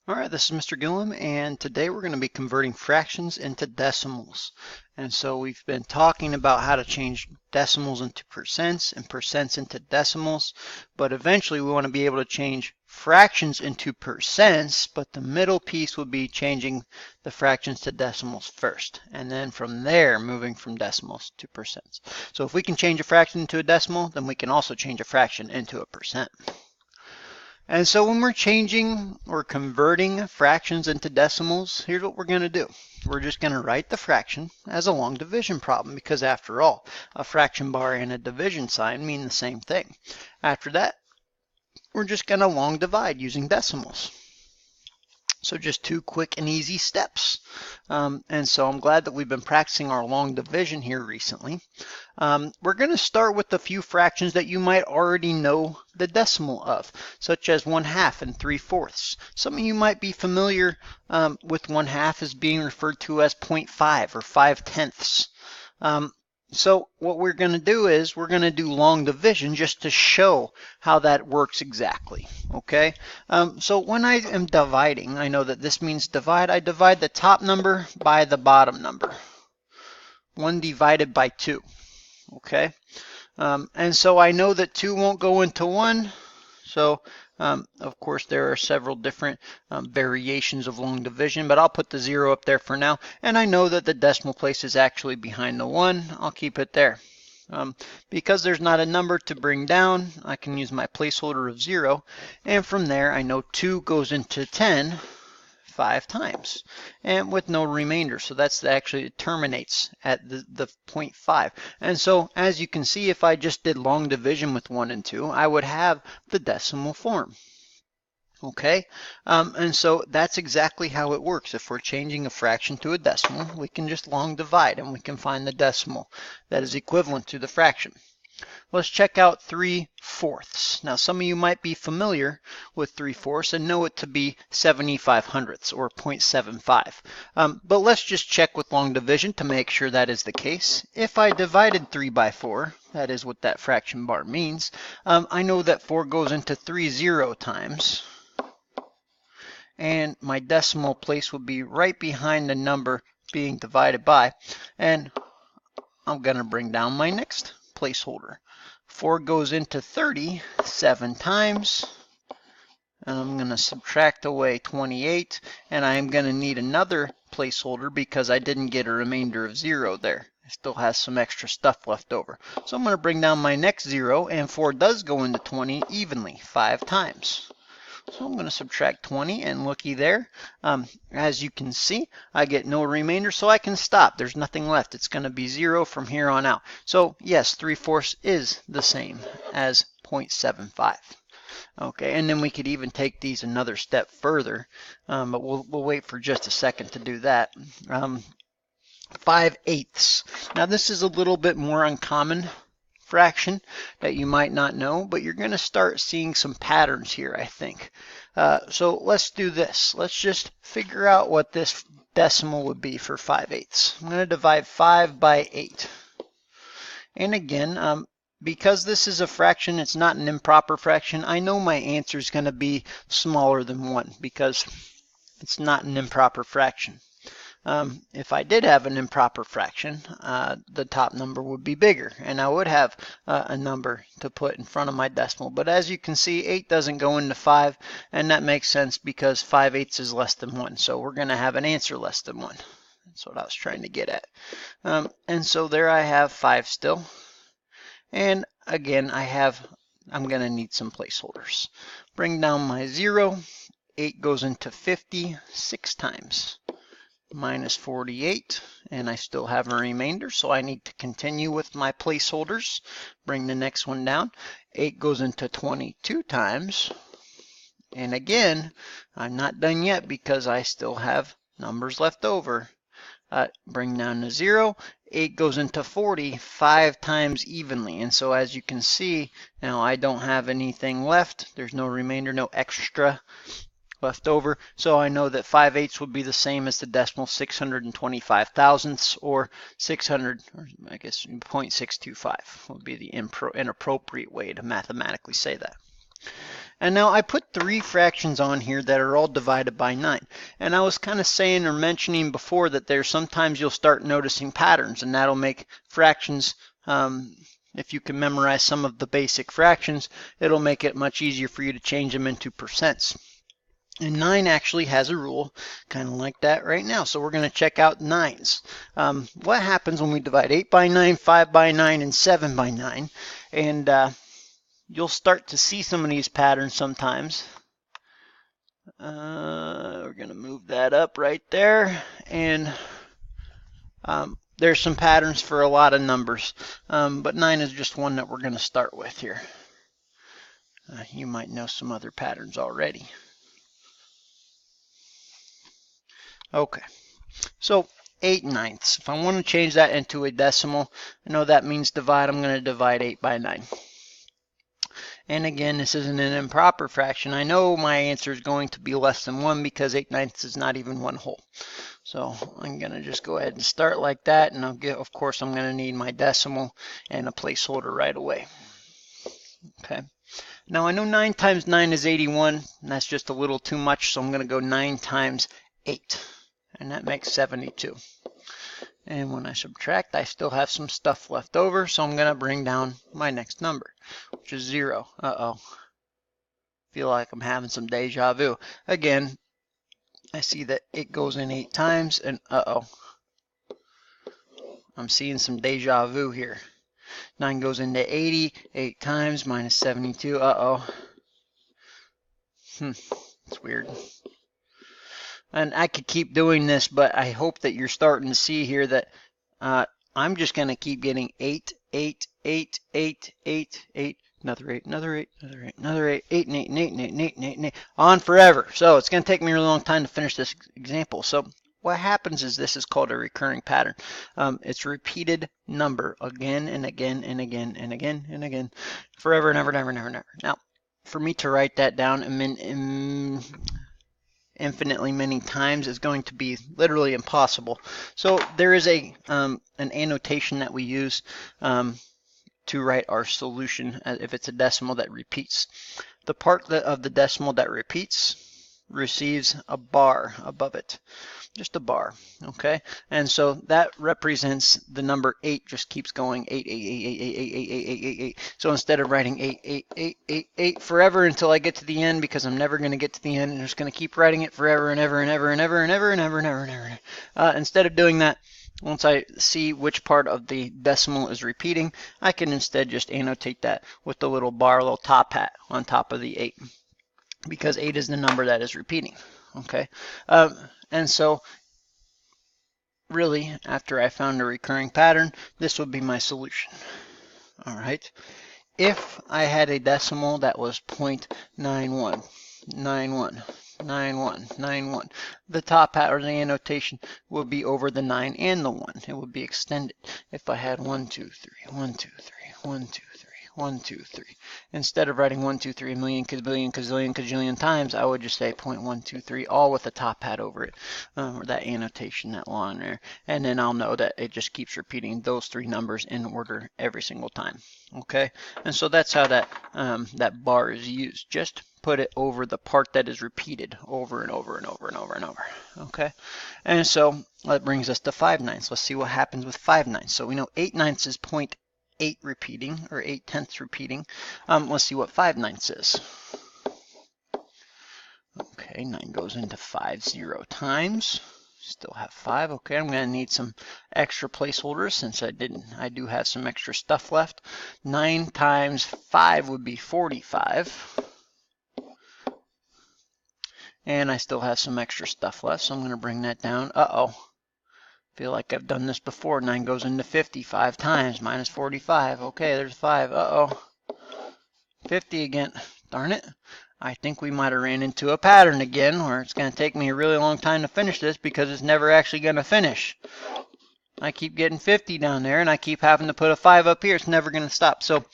All right, this is Mr. Gillum, and today we're going to be converting fractions into decimals. And so we've been talking about how to change decimals into percents and percents into decimals, but eventually we want to be able to change fractions into percents, but the middle piece would be changing the fractions to decimals first, and then from there moving from decimals to percents. So if we can change a fraction into a decimal, then we can also change a fraction into a percent. And so when we're changing or converting fractions into decimals, here's what we're going to do. We're just going to write the fraction as a long division problem because after all, a fraction bar and a division sign mean the same thing. After that, we're just going to long divide using decimals. So just two quick and easy steps. And so I'm glad that we've been practicing our long division here recently. We're going to start with a few fractions that you might already know the decimal of, such as 1/2 and 3/4. Some of you might be familiar with 1/2 as being referred to as 0.5 or 5/10. So what we're going to do is we're going to do long division just to show how that works exactly, okay? So when I am dividing, I know that this means divide. I divide the top number by the bottom number. 1 divided by 2, okay? And so I know that 2 won't go into 1, so of course, there are several different variations of long division, but I'll put the 0 up there for now. And I know that the decimal place is actually behind the 1. I'll keep it there. Because there's not a number to bring down, I can use my placeholder of 0. And from there, I know 2 goes into 10 5 times and with no remainder. So that's actually, it terminates at the 0.5. And so as you can see, if I just did long division with 1 and 2, I would have the decimal form. Okay, and so that's exactly how it works. If we're changing a fraction to a decimal, we can just long divide and we can find the decimal that is equivalent to the fraction. Let's check out 3/4. Now some of you might be familiar with 3/4 and know it to be 75/100 or 0.75. But let's just check with long division to make sure that is the case. If I divided 3 by 4, that is what that fraction bar means, I know that 4 goes into 3 0 times. And my decimal place would be right behind the number being divided by. And I'm going to bring down my next placeholder. 4 goes into 30 7 times. And I'm going to subtract away 28. And I'm going to need another placeholder because I didn't get a remainder of 0 there. It still has some extra stuff left over. So I'm going to bring down my next 0. And 4 does go into 20 evenly 5 times. So I'm going to subtract 20, and looky there. As you can see, I get no remainder, so I can stop. There's nothing left. It's going to be 0 from here on out. So yes, 3/4 is the same as 0.75. Okay, and then we could even take these another step further, but we'll wait for just a second to do that. 5/8. Now this is a little bit more uncommon fraction that you might not know, but you're going to start seeing some patterns here, I think. So let's do this. Let's just figure out what this decimal would be for 5/8. I'm going to divide 5 by 8. And again, because this is a fraction, it's not an improper fraction, I know my answer is going to be smaller than 1 because it's not an improper fraction. If I did have an improper fraction, the top number would be bigger, and I would have a number to put in front of my decimal. But as you can see, 8 doesn't go into 5, and that makes sense because 5/8 is less than 1. So we're going to have an answer less than 1. That's what I was trying to get at. And so there I have 5 still. And again, I'm going to need some placeholders. Bring down my 0. 8 goes into 50 6 times. Minus 48, and I still have a remainder, so I need to continue with my placeholders. Bring the next one down. 8 goes into 22 times, and again, I'm not done yet because I still have numbers left over. Bring down to 0. 8 goes into 40 5 times evenly, and so as you can see, now I don't have anything left. There's no remainder, no extra left over, so I know that 5/8 would be the same as the decimal 625 thousandths, or 600, or I guess 0.625 would be the inappropriate way to mathematically say that. And now I put 3 fractions on here that are all divided by 9. And I was kind of saying or mentioning before that there's sometimes you'll start noticing patterns, and that'll make fractions, if you can memorize some of the basic fractions, it'll make it much easier for you to change them into percents. And 9 actually has a rule kind of like that right now. So we're going to check out 9s. What happens when we divide 8 by 9, 5 by 9, and 7 by 9? And you'll start to see some of these patterns sometimes. We're going to move that up right there. And there's some patterns for a lot of numbers. But 9 is just one that we're going to start with here. You might know some other patterns already. Okay, so 8/9. If I want to change that into a decimal, I know that means divide. I'm going to divide 8 by 9. And again, this isn't an improper fraction. I know my answer is going to be less than 1 because 8/9 is not even 1 whole. So I'm going to just go ahead and start like that. And of course, I'm going to need my decimal and a placeholder right away. Okay. Now I know 9 times 9 is 81. And that's just a little too much. So I'm going to go 9 times 8. And that makes 72. And when I subtract, I still have some stuff left over, so I'm going to bring down my next number, which is 0. Uh-oh. Feel like I'm having some deja vu. Again, I see that it goes in 8 times, and uh-oh. I'm seeing some deja vu here. 9 goes into 80, 8 times, minus 72. Uh-oh. It's weird. And I could keep doing this, but I hope that you're starting to see here that I'm just going to keep getting 8, 8, 8, 8, 8, 8, another 8, another 8, another 8, another 8, 8, and 8, and 8, and 8, and 8, and 8, and 8, on forever. So it's going to take me a really long time to finish this example. So what happens is this is called a recurring pattern. It's a repeated number again and again and again and again and again, forever and ever and ever and ever and ever. Now, for me to write that down infinitely many times is going to be literally impossible. So there is an annotation that we use to write our solution if it's a decimal that repeats. The part of the decimal that repeats receives a bar above it. Just a bar, okay? And so that represents the number 8 just keeps going 8, 8, 8, 8, 8, 8, 8, 8, 8, 8. So instead of writing 8, 8, 8, 8, 8 forever until I get to the end, because I'm never going to get to the end, and I'm just going to keep writing it forever and ever and ever and ever and ever and ever and ever and ever. Instead of doing that, once I see which part of the decimal is repeating, I can instead just annotate that with the little bar, little top hat on top of the 8, because 8 is the number that is repeating, okay? And so really, after I found a recurring pattern, this would be my solution. All right. If I had a decimal that was 0.91, 91, 91, 91, the top hat or the annotation would be over the 9 and the 1. It would be extended. If I had 1, 2, 3, 1, 2, 3, 1, 2, 3, 1, 2, 3. Instead of writing 1, 2, 3 a million, gazillion, gazillion, gazillion times, I would just say 0.123, all with a top hat over it, or that annotation, that line there. And then I'll know that it just keeps repeating those 3 numbers in order every single time. Okay, and so that's how that that bar is used. Just put it over the part that is repeated over and over and over and over and over. Okay, and so that brings us to 5/9. Let's see what happens with 5/9. So we know 8/9 is 0.8 repeating, or 8/10 repeating. Let's see what 5/9 is. Okay, 9 goes into 5 0 times. Still have 5. Okay, I'm going to need some extra placeholders since I do have some extra stuff left. 9 times 5 would be 45. And I still have some extra stuff left, so I'm going to bring that down. Uh-oh. Feel like I've done this before. 9 goes into 55 times, minus 45. Okay, there's 5. Uh-oh. 50 again. Darn it. I think we might have ran into a pattern again where it's going to take me a really long time to finish this because it's never actually going to finish. I keep getting 50 down there and I keep having to put a 5 up here. It's never going to stop. So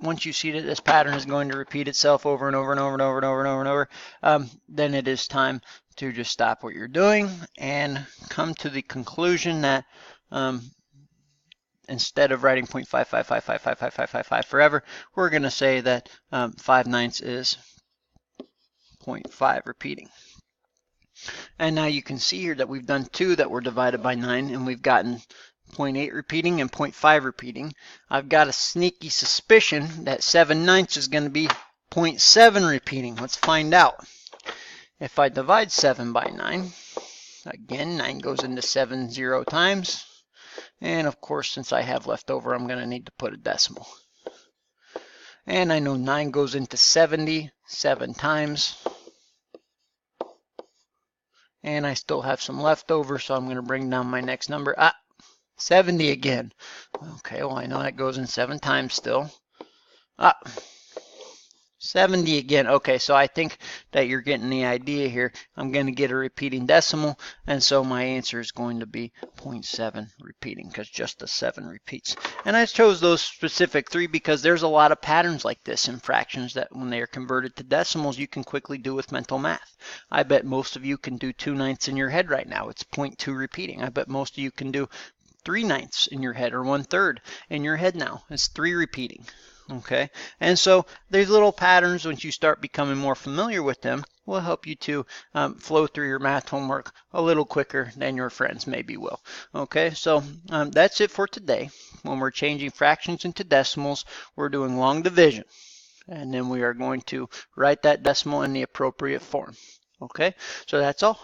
once you see that this pattern is going to repeat itself over and over and over and over and over and over and over, then it is time to just stop what you're doing and come to the conclusion that instead of writing 0.555555555 forever, we're going to say that 5/9 is 0.5 repeating. And now you can see here that we've done 2 that were divided by 9, and we've gotten 0.8 repeating and 0.5 repeating. I've got a sneaky suspicion that 7/9 is going to be 0.7 repeating. Let's find out. If I divide 7 by 9, again, 9 goes into 7 0 times. And of course, since I have leftover, I'm going to need to put a decimal. And I know 9 goes into 70 7 times. And I still have some leftover, so I'm going to bring down my next number. 70 again. Okay, well, I know that goes in 7 times still. 70 again. Okay, so I think that you're getting the idea here. I'm going to get a repeating decimal, and so my answer is going to be 0.7 repeating, because just the 7 repeats. And I chose those specific 3 because there's a lot of patterns like this in fractions that when they are converted to decimals, you can quickly do with mental math. I bet most of you can do 2/9 in your head right now. It's 0.2 repeating. I bet most of you can do 3/9 in your head, or 1/3 in your head now. It's 3 repeating. Okay, and so these little patterns, once you start becoming more familiar with them, will help you to flow through your math homework a little quicker than your friends maybe will. Okay, so that's it for today. When we're changing fractions into decimals, we're doing long division, and then we are going to write that decimal in the appropriate form. Okay, so that's all.